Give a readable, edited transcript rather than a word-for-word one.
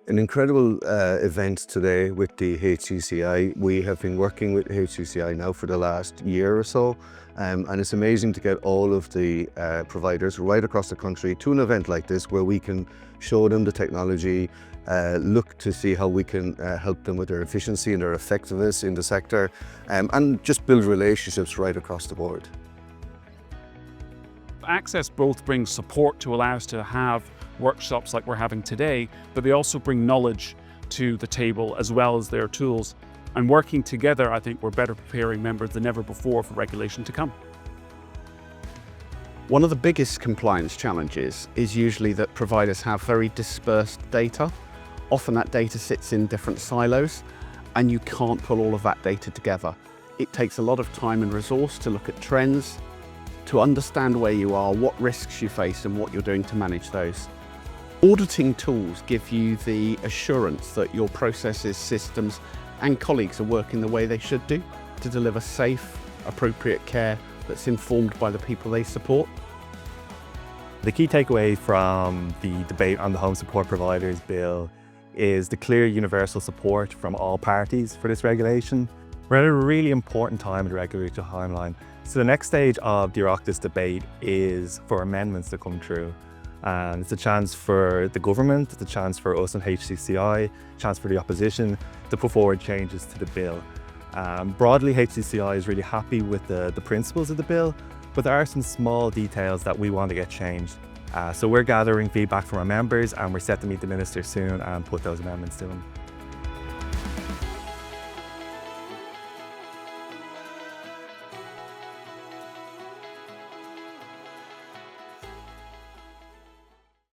An incredible event today with the HCCI. We have been working with HCCI now for the last year or so, and it's amazing to get all of the providers right across the country to an event like this where we can show them the technology, look to see how we can help them with their efficiency and their effectiveness in the sector, and just build relationships right across the board. Access both brings support to allow us to have workshops like we're having today, but they also bring knowledge to the table as well as their tools. And working together, I think we're better preparing members than ever before for regulation to come. One of the biggest compliance challenges is usually that providers have very dispersed data. Often that data sits in different silos and you can't pull all of that data together. It takes a lot of time and resource to look at trends, to understand where you are, what risks you face and what you're doing to manage those. Auditing tools give you the assurance that your processes, systems and colleagues are working the way they should do to deliver safe, appropriate care that's informed by the people they support. The key takeaway from the debate on the Home Support Providers Bill is the clear universal support from all parties for this regulation. We're at a really important time in the regulatory timeline. So the next stage of the Oireachtas debate is for amendments to come through. And it's a chance for the government, it's a chance for us in HCCI, a chance for the opposition to put forward changes to the bill. Broadly, HCCI is really happy with the principles of the bill, but there are some small details that we want to get changed. So we're gathering feedback from our members and we're set to meet the Minister soon and put those amendments to him.